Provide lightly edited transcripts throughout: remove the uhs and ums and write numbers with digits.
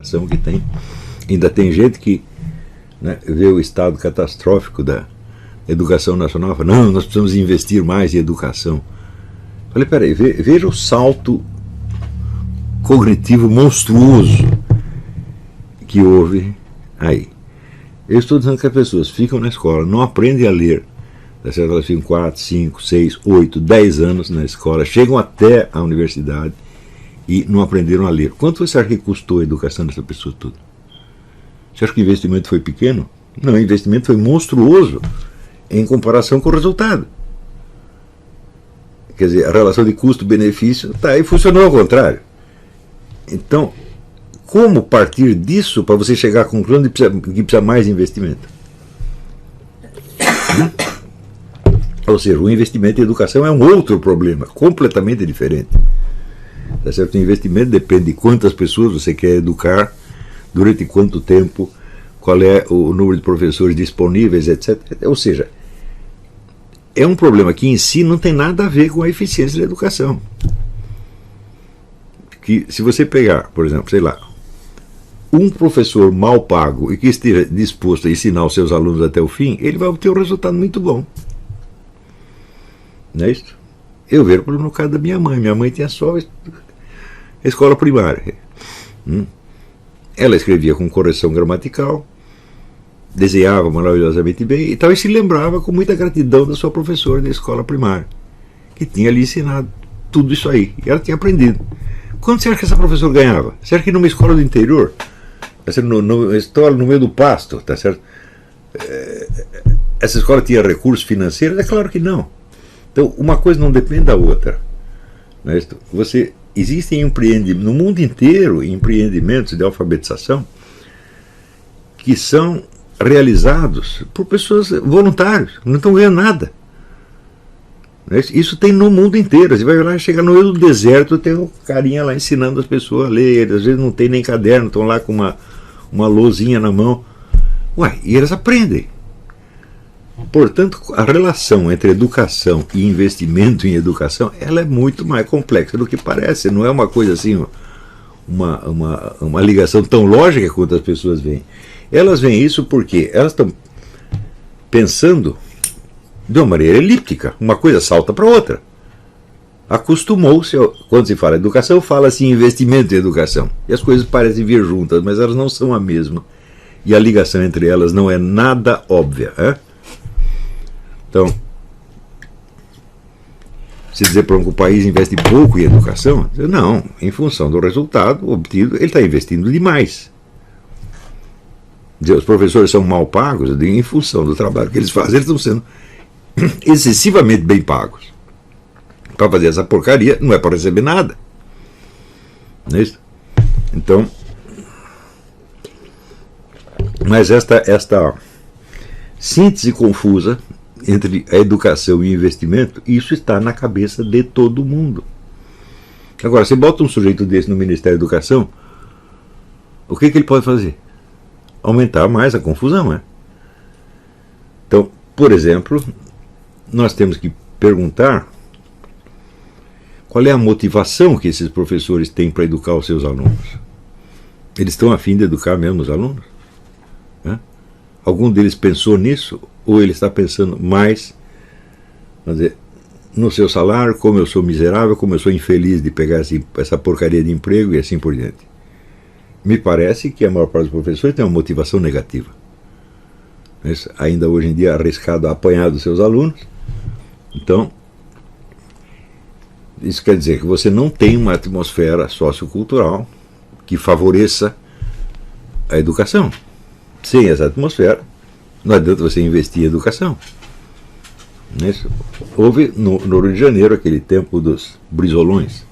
Que tem. Ainda tem gente que, né, vê o estado catastrófico da educação nacional e fala, não, nós precisamos investir mais em educação. Falei, peraí, veja o salto cognitivo monstruoso que houve aí. Eu estou dizendo que as pessoas ficam na escola, não aprendem a ler, tá certo? Elas ficam 4, 5, 6, 8, 10 anos na escola, chegam até a universidade e não aprenderam a ler. Quanto você acha que custou a educação dessa pessoa toda? Você acha que o investimento foi pequeno? Não, o investimento foi monstruoso em comparação com o resultado. Quer dizer, a relação de custo-benefício está aí, funcionou ao contrário. Então, como partir disso para você chegar à conclusão de que precisa mais investimento? Ou seja, o investimento em educação é um outro problema, completamente diferente. Tá certo? O investimento depende de quantas pessoas você quer educar, durante quanto tempo, qual é o número de professores disponíveis, etc. Ou seja, é um problema que em si não tem nada a ver com a eficiência da educação. Que se você pegar, por exemplo, sei lá, um professor mal pago e que esteja disposto a ensinar os seus alunos até o fim, ele vai obter um resultado muito bom. Não é isso? Eu vejo no caso da minha mãe. Minha mãe tinha só a escola primária. Ela escrevia com correção gramatical, desenhava maravilhosamente bem e talvez se lembrava com muita gratidão da sua professora da escola primária, que tinha lhe ensinado tudo isso aí. E ela tinha aprendido. Quanto você acha que essa professora ganhava? Você acha que numa escola do interior, no meio do pasto, tá certo? Essa escola tinha recursos financeiros? É claro que não. Então, uma coisa não depende da outra. Não é? Existem no mundo inteiro empreendimentos de alfabetização que são realizados por pessoas voluntárias, não estão ganhando nada. Não é? Isso tem no mundo inteiro. Você vai lá, chegar no meio do deserto, tem um carinha lá ensinando as pessoas a ler, às vezes não tem nem caderno, estão lá com uma lousinha na mão. Ué, e eles aprendem. Portanto, a relação entre educação e investimento em educação, ela é muito mais complexa do que parece. Não é uma coisa assim, uma ligação tão lógica quanto as pessoas veem. Elas veem isso porque elas estão pensando de uma maneira elíptica. Uma coisa salta para outra. Acostumou-se, quando se fala educação, fala-se em investimento em educação. E as coisas parecem vir juntas, mas elas não são a mesma. E a ligação entre elas não é nada óbvia. Então, se dizer para que o país investe pouco em educação, não, em função do resultado obtido, ele está investindo demais. Os professores são mal pagos, em função do trabalho que eles fazem, eles estão sendo excessivamente bem pagos. Para fazer essa porcaria, não é para receber nada. Não é isso? Então, mas esta síntese confusa entre a educação e o investimento, isso está na cabeça de todo mundo. Agora, você bota um sujeito desse no Ministério da Educação, o que ele pode fazer? Aumentar mais a confusão, né? Então, por exemplo, nós temos que perguntar qual é a motivação que esses professores têm para educar os seus alunos. Eles estão a fim de educar mesmo os alunos? Algum deles pensou nisso? Ou ele está pensando mais, vamos dizer, no seu salário, como eu sou miserável, como eu sou infeliz de pegar essa porcaria de emprego e assim por diante? Me parece que a maior parte dos professores tem uma motivação negativa. Mas ainda hoje em dia é arriscado a apanhar dos seus alunos. Então, isso quer dizer que você não tem uma atmosfera sociocultural que favoreça a educação. Sem essa atmosfera, não adianta você investir em educação. Houve no Rio de Janeiro aquele tempo dos Brizolões,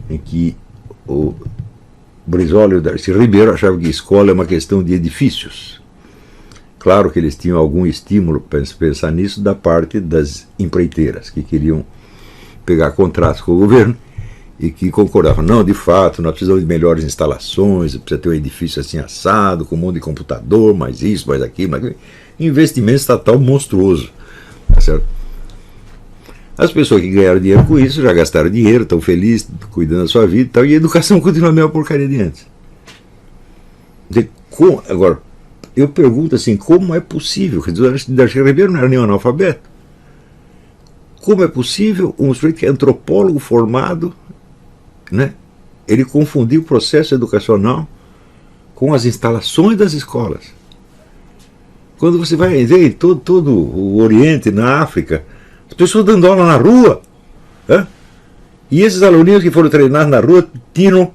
em que o Brizola e o Darcy Ribeiro achavam que escola é uma questão de edifícios. Claro que eles tinham algum estímulo para pensar nisso da parte das empreiteiras, que queriam pegar contratos com o governo e que concordavam, não, de fato, nós precisamos de melhores instalações, precisa ter um edifício assim assado, com um monte de computador, mais isso, mais aquilo, mais aquilo. Investimento estatal monstruoso. Tá certo? As pessoas que ganharam dinheiro com isso já gastaram dinheiro, estão felizes, cuidando da sua vida e tal, e a educação continua a mesma porcaria de antes. Agora, eu pergunto assim, como é possível? Quer dizer, o Darcy Ribeiro não era nenhum analfabeto. Como é possível um sujeito que é antropólogo formado, né, ele confundir o processo educacional com as instalações das escolas? Quando você vai ver em todo o Oriente, na África, as pessoas dando aula na rua, né? E esses aluninhos que foram treinados na rua tiram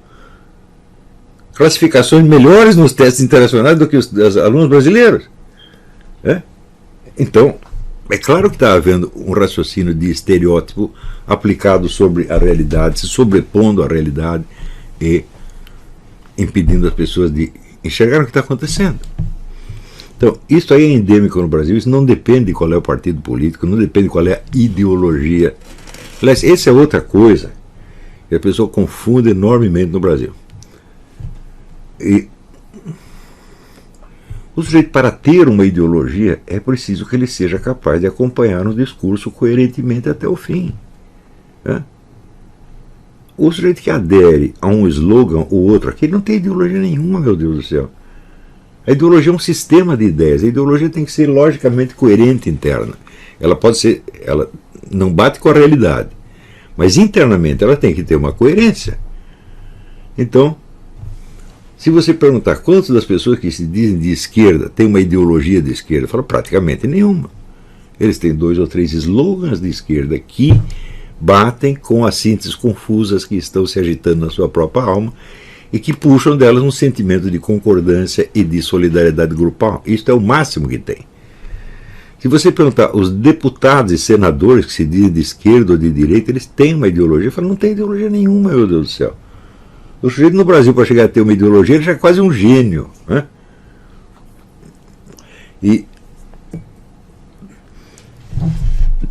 classificações melhores nos testes internacionais do que os alunos brasileiros. Né? Então, é claro que está havendo um raciocínio de estereótipo aplicado sobre a realidade, se sobrepondo à realidade e impedindo as pessoas de enxergar o que está acontecendo. Então, isso aí é endêmico no Brasil, isso não depende de qual é o partido político, não depende de qual é a ideologia. Aliás, essa é outra coisa que a pessoa confunde enormemente no Brasil. E o sujeito, para ter uma ideologia, é preciso que ele seja capaz de acompanhar um discurso coerentemente até o fim. Né? O sujeito que adere a um slogan ou outro, aqui não tem ideologia nenhuma, meu Deus do céu. A ideologia é um sistema de ideias. A ideologia tem que ser logicamente coerente interna. Ela pode ser, ela não bate com a realidade, mas internamente ela tem que ter uma coerência. Então, se você perguntar quantas das pessoas que se dizem de esquerda têm uma ideologia de esquerda, fala praticamente nenhuma. Eles têm 2 ou 3 slogans de esquerda que batem com as sínteses confusas que estão se agitando na sua própria alma e que puxam delas um sentimento de concordância e de solidariedade grupal. Isso é o máximo que tem. Se você perguntar os deputados e senadores que se dizem de esquerda ou de direita, eles têm uma ideologia. Fala, não tem ideologia nenhuma, meu Deus do céu. O sujeito no Brasil, para chegar a ter uma ideologia, ele já é quase um gênio. Né? E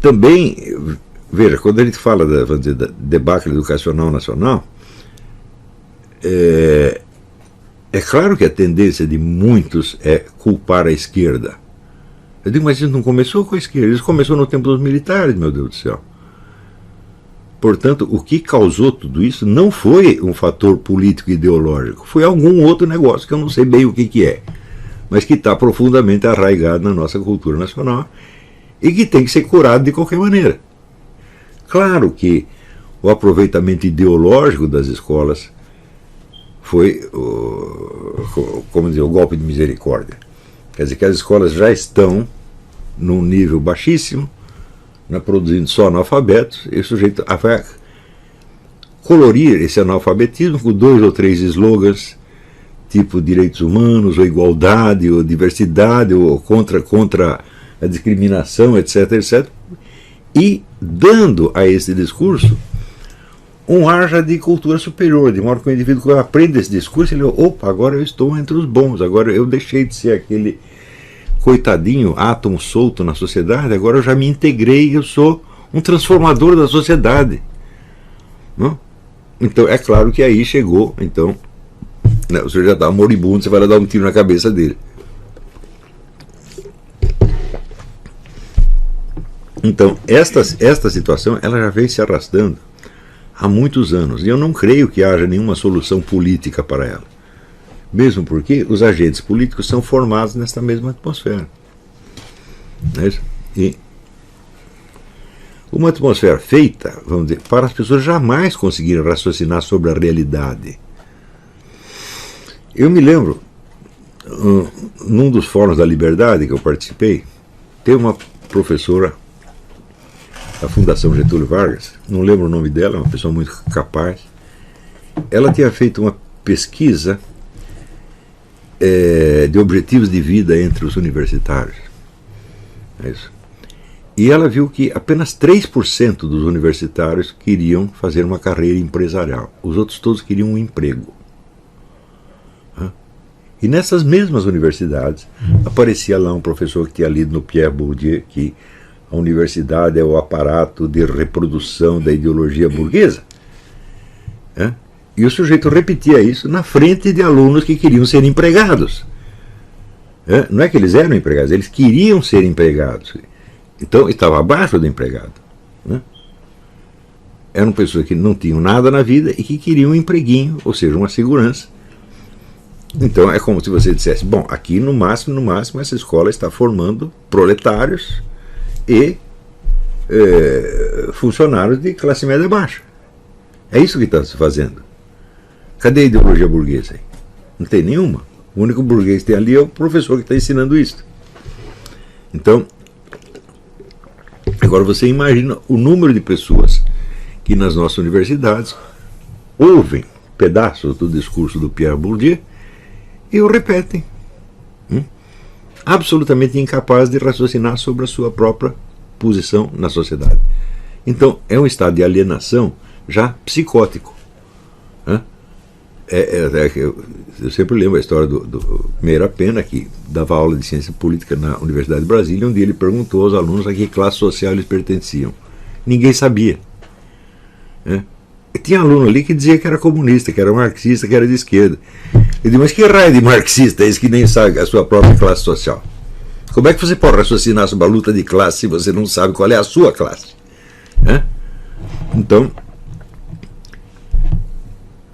também, veja, quando a gente fala da debacle educacional nacional, é claro que a tendência de muitos é culpar a esquerda. Eu digo, mas isso não começou com a esquerda, isso começou no tempo dos militares, meu Deus do céu. Portanto, o que causou tudo isso não foi um fator político ideológico, foi algum outro negócio que eu não sei bem o que é, mas que está profundamente arraigado na nossa cultura nacional e que tem que ser curado de qualquer maneira. Claro que o aproveitamento ideológico das escolas foi como dizer, o golpe de misericórdia. Quer dizer que as escolas já estão num nível baixíssimo, produzindo só analfabetos, e o sujeito vai colorir esse analfabetismo com 2 ou 3 slogans, tipo direitos humanos, ou igualdade, ou diversidade, ou contra a discriminação, etc, etc, e dando a esse discurso um ar já de cultura superior, de modo que o indivíduo aprende esse discurso, ele, opa, agora eu estou entre os bons, agora eu deixei de ser aquele coitadinho, átomo solto na sociedade, agora eu já me integrei, eu sou um transformador da sociedade. Não? Então é claro que aí chegou, então, né, o senhor já está moribundo, você vai lá dar um tiro na cabeça dele. Então, esta situação ela já vem se arrastando há muitos anos, e eu não creio que haja nenhuma solução política para ela. Mesmo porque os agentes políticos são formados nesta mesma atmosfera. E uma atmosfera feita, vamos dizer, para as pessoas jamais conseguirem raciocinar sobre a realidade. Eu me lembro, num dos fóruns da Liberdade que eu participei, tem uma professora da Fundação Getúlio Vargas, não lembro o nome dela, uma pessoa muito capaz. Ela tinha feito uma pesquisa de objetivos de vida entre os universitários. É isso. E ela viu que apenas 3% dos universitários queriam fazer uma carreira empresarial. Os outros todos queriam um emprego. E nessas mesmas universidades aparecia lá um professor que tinha lido no Pierre Bourdieu que a universidade é o aparato de reprodução da ideologia burguesa. E o sujeito repetia isso na frente de alunos que queriam ser empregados. Não é que eles eram empregados, eles queriam ser empregados. Então estava abaixo do empregado. Eram pessoas que não tinham nada na vida e que queriam um empreguinho, ou seja, uma segurança. Então é como se você dissesse, bom, aqui no máximo, essa escola está formando proletários e funcionários de classe média baixa. É isso que está se fazendo. Cadê a ideologia burguesa aí? Não tem nenhuma. O único burguês que tem ali é o professor que está ensinando isso. Então, agora você imagina o número de pessoas que nas nossas universidades ouvem pedaços do discurso do Pierre Bourdieu e o repetem. Absolutamente incapaz de raciocinar sobre a sua própria posição na sociedade. Então, é um estado de alienação já psicótico. Eu sempre lembro a história do Meira Pena, que dava aula de ciência política na Universidade de Brasília, onde ele perguntou aos alunos a que classe social eles pertenciam. Ninguém sabia. Tinha aluno ali que dizia que era comunista, que era marxista, que era de esquerda. Eu disse, mas que raio de marxista é esse que nem sabe a sua própria classe social? Como é que você pode raciocinar sobre a luta de classe se você não sabe qual é a sua classe? Então,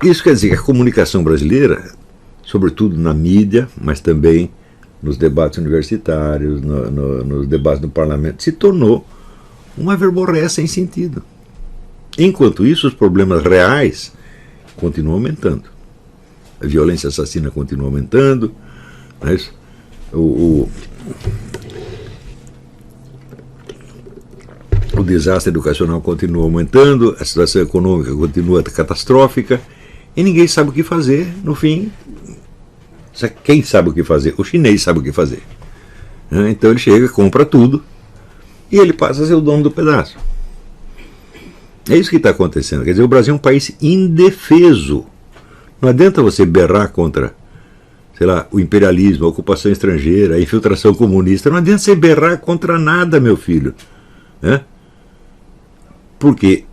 isso quer dizer que a comunicação brasileira, sobretudo na mídia, mas também nos debates universitários, nos debates do parlamento, se tornou uma verborréia sem sentido. Enquanto isso, os problemas reais continuam aumentando. A violência assassina continua aumentando, né? O desastre educacional continua aumentando, a situação econômica continua catastrófica, e ninguém sabe o que fazer. No fim, quem sabe o que fazer? O chinês sabe o que fazer. Então ele chega, compra tudo, e ele passa a ser o dono do pedaço. É isso que está acontecendo. Quer dizer, o Brasil é um país indefeso. Não adianta você berrar contra, sei lá, o imperialismo, a ocupação estrangeira, a infiltração comunista. Não adianta você berrar contra nada, meu filho. Porque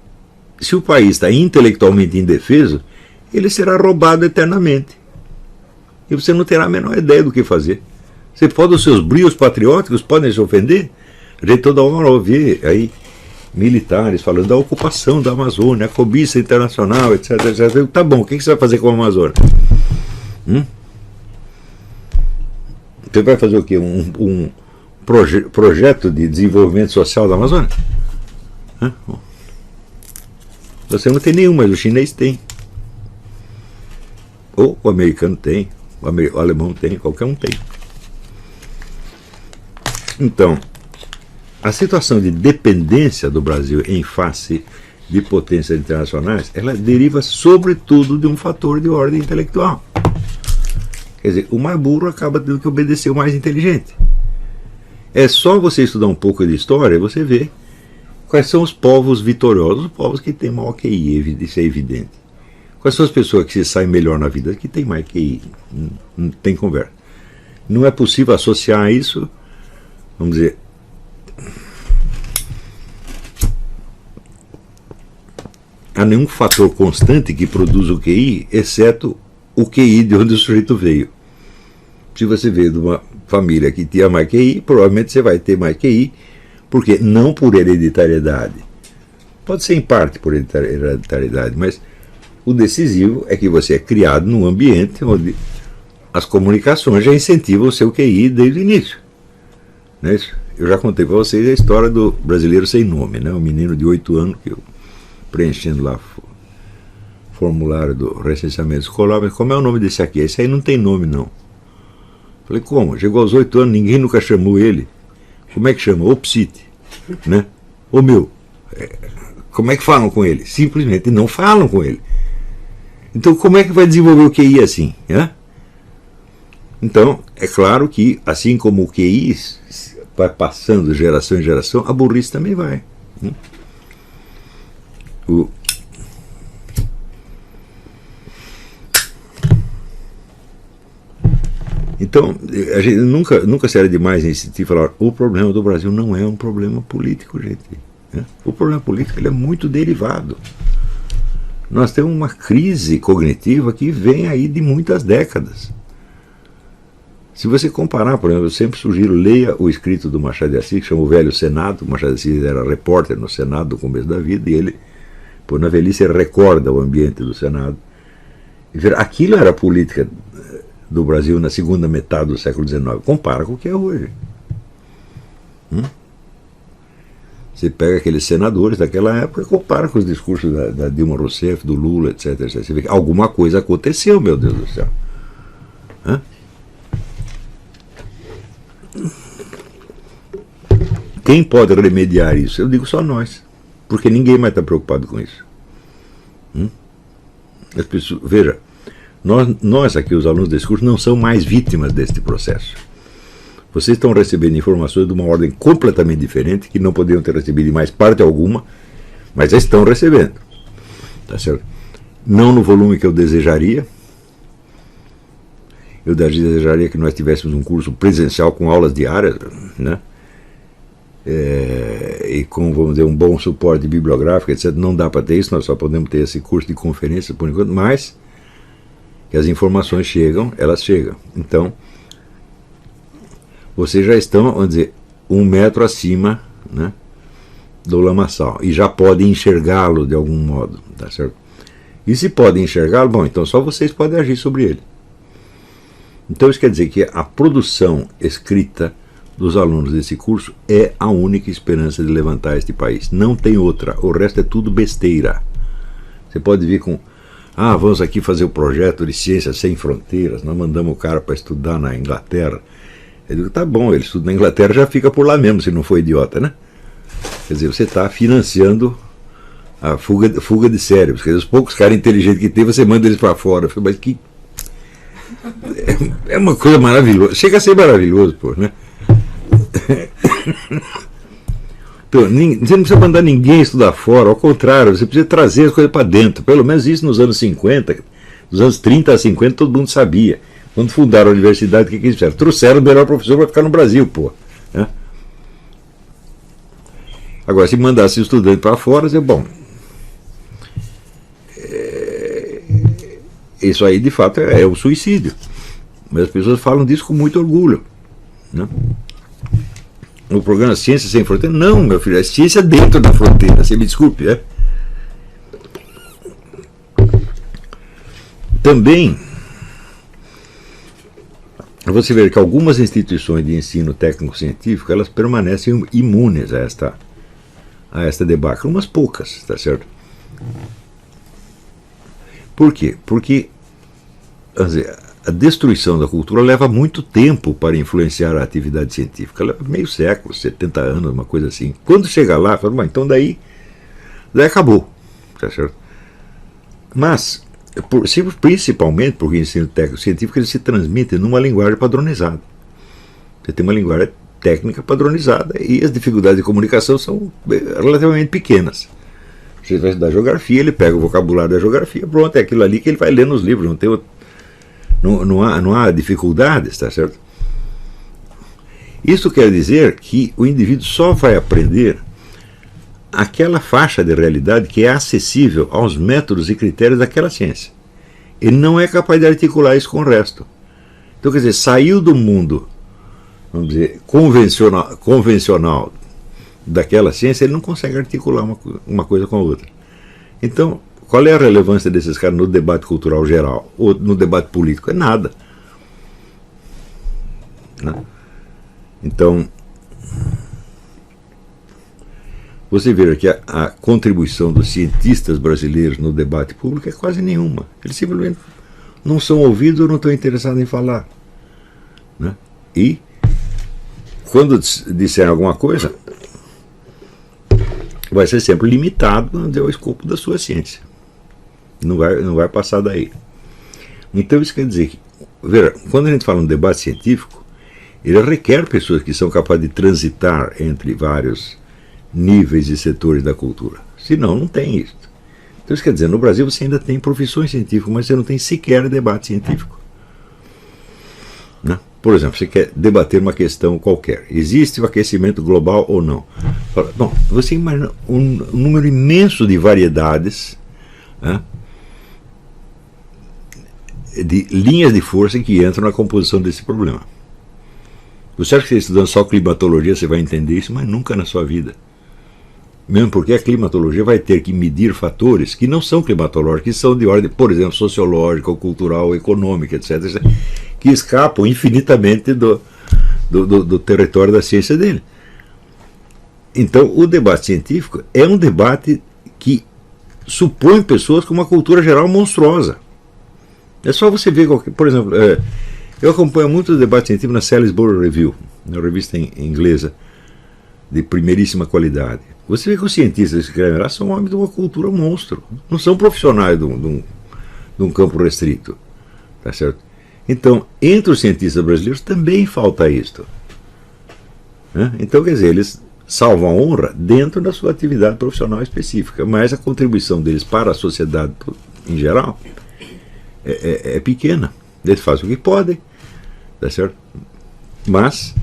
se o país está intelectualmente indefeso, ele será roubado eternamente. E você não terá a menor ideia do que fazer. Você pode, os seus brios patrióticos podem se ofender. A gente toda hora ouve aí militares falando da ocupação da Amazônia, a cobiça internacional, etc, etc. Tá bom, o que você vai fazer com a Amazônia? Você vai fazer o quê? Um projeto de desenvolvimento social da Amazônia? Você não tem nenhum, mas o chinês tem. Ou o americano tem, o alemão tem, qualquer um tem. Então, a situação de dependência do Brasil em face de potências internacionais, ela deriva sobretudo de um fator de ordem intelectual. Quer dizer, o mais burro acaba tendo que obedecer o mais inteligente. É só você estudar um pouco de história e você vê quais são os povos vitoriosos, os povos que têm maior QI, isso é evidente. Quais são as pessoas que se saem melhor na vida, que têm mais QI? Não tem conversa. Não é possível associar isso, vamos dizer, a nenhum fator constante que produz o QI, exceto o QI de onde o sujeito veio. Se você veio de uma família que tinha mais QI, provavelmente você vai ter mais QI, porque não por hereditariedade. Pode ser em parte por hereditariedade, mas o decisivo é que você é criado num ambiente onde as comunicações já incentivam o seu QI desde o início. Não é isso? Eu já contei para vocês a história do brasileiro sem nome, né? Um menino de 8 anos que eu preenchendo lá formulário do recenseamento escolar, mas como é o nome desse aqui? Esse aí não tem nome, não. Falei, como? Chegou aos 8 anos, ninguém nunca chamou ele. Como é que chama? Opsite, né? Ô meu, como é que falam com ele? Simplesmente não falam com ele. Então como é que vai desenvolver o QI assim? Então, é claro que assim como o QI vai passando de geração em geração, a burrice também vai. Então, a gente nunca será demais insistir e falar, o problema do Brasil não é um problema político, gente. O problema político ele é muito derivado. Nós temos uma crise cognitiva que vem aí de muitas décadas. Se você comparar, por exemplo, eu sempre sugiro, leia o escrito do Machado de Assis, que chama O Velho Senado. O Machado de Assis era repórter no Senado no começo da vida, e ele, na velhice, recorda o ambiente do Senado. Aquilo era política do Brasil na segunda metade do século XIX. Compara com o que é hoje. Você pega aqueles senadores daquela época e compara com os discursos da Dilma Rousseff, do Lula, etc. Você vê que alguma coisa aconteceu, meu Deus do céu. Quem pode remediar isso? Eu digo só nós, porque ninguém mais está preocupado com isso. As pessoas, veja, nós aqui, os alunos desse curso, não são mais vítimas deste processo. Vocês estão recebendo informações de uma ordem completamente diferente, que não poderiam ter recebido em mais parte alguma, mas já estão recebendo. Tá certo? Não no volume que eu desejaria. Eu desejaria que nós tivéssemos um curso presencial com aulas diárias, né? E com, vamos dizer, um bom suporte bibliográfico, etc. Não dá para ter isso, nós só podemos ter esse curso de conferência por enquanto, mas que as informações chegam, elas chegam. Então, vocês já estão, vamos dizer, 1 metro acima, né, do lamaçal, e já podem enxergá-lo de algum modo, tá certo? E se podem enxergá-lo, bom, então só vocês podem agir sobre ele. Então isso quer dizer que a produção escrita dos alunos desse curso é a única esperança de levantar este país. Não tem outra. O resto é tudo besteira. Você pode vir com: vamos aqui fazer o projeto de Ciências Sem Fronteiras, nós mandamos o cara para estudar na Inglaterra. Eu digo: tá bom, ele estuda na Inglaterra, já fica por lá mesmo, se não for idiota, né? Quer dizer, você está financiando a fuga de cérebros. Quer dizer, os poucos caras inteligentes que tem, você manda eles para fora. Eu falo: mas que... É uma coisa maravilhosa. Chega a ser maravilhoso, pô, né? Então, você não precisa mandar ninguém estudar fora, ao contrário, você precisa trazer as coisas para dentro. Pelo menos isso nos anos 50, dos anos 30 a 50, todo mundo sabia. Quando fundaram a universidade, o que eles fizeram? Trouxeram o melhor professor para ficar no Brasil, pô. Né? Agora, se mandasse o estudante para fora, você, bom, isso aí de fato é um suicídio. Mas as pessoas falam disso com muito orgulho. Né? O programa Ciência Sem Fronteira, não, meu filho, é ciência dentro da fronteira, você me desculpe, é? Também você vê que algumas instituições de ensino técnico-científico, elas permanecem imunes a esta debacle, umas poucas, tá certo? Por quê? Porque, vamos dizer, a destruição da cultura leva muito tempo para influenciar a atividade científica. Leva meio século, 70 anos, uma coisa assim. Quando chega lá, fala: bom, então daí acabou. Tá certo? Mas, principalmente porque o ensino técnico-científico ele se transmite numa linguagem padronizada. Você tem uma linguagem técnica padronizada e as dificuldades de comunicação são relativamente pequenas. Você vai estudar geografia, ele pega o vocabulário da geografia, pronto, é aquilo ali que ele vai ler nos livros, não há dificuldades, tá certo? Isso quer dizer que o indivíduo só vai aprender aquela faixa de realidade que é acessível aos métodos e critérios daquela ciência. Ele não é capaz de articular isso com o resto. Então, quer dizer, saiu do mundo, vamos dizer, convencional daquela ciência, ele não consegue articular uma coisa com a outra. Então, qual é a relevância desses caras no debate cultural geral ou no debate político? É nada. Né? Então, você vê que a contribuição dos cientistas brasileiros no debate público é quase nenhuma. Eles simplesmente não são ouvidos ou não estão interessados em falar. Né? E, quando disserem alguma coisa, vai ser sempre limitado ao escopo da sua ciência. Não vai passar daí. Então isso quer dizer que, veja, quando a gente fala um debate científico, ele requer pessoas que são capazes de transitar entre vários níveis e setores da cultura. Senão, não tem isso. Então isso quer dizer, no Brasil você ainda tem profissões científicas, mas você não tem sequer debate científico. Né? Por exemplo, você quer debater uma questão qualquer. Existe o aquecimento global ou não? Bom, você imagina um número imenso de variedades, né, de linhas de força que entram na composição desse problema. Você acha que você estudando só climatologia você vai entender isso? Mas nunca na sua vida. Mesmo porque a climatologia vai ter que medir fatores que não são climatológicos, que são de ordem, por exemplo, sociológica, ou cultural, ou econômica, etc. que escapam infinitamente do território da ciência dele. Então, o debate científico é um debate que supõe pessoas com uma cultura geral monstruosa. É só você ver, por exemplo, eu acompanho muito o debate científico na Salisbury Review, uma revista inglesa de primeiríssima qualidade. Você vê que os cientistas que escrevem lá são homens de uma cultura monstro, não são profissionais de um campo restrito, tá certo? Então, entre os cientistas brasileiros também falta isto, né? Então, quer dizer, eles salvam a honra dentro da sua atividade profissional específica, mas a contribuição deles para a sociedade em geral é pequena. Eles fazem o que podem, tá certo? Mas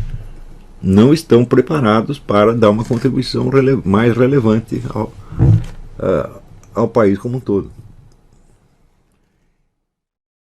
não estão preparados para dar uma contribuição mais relevante ao país como um todo.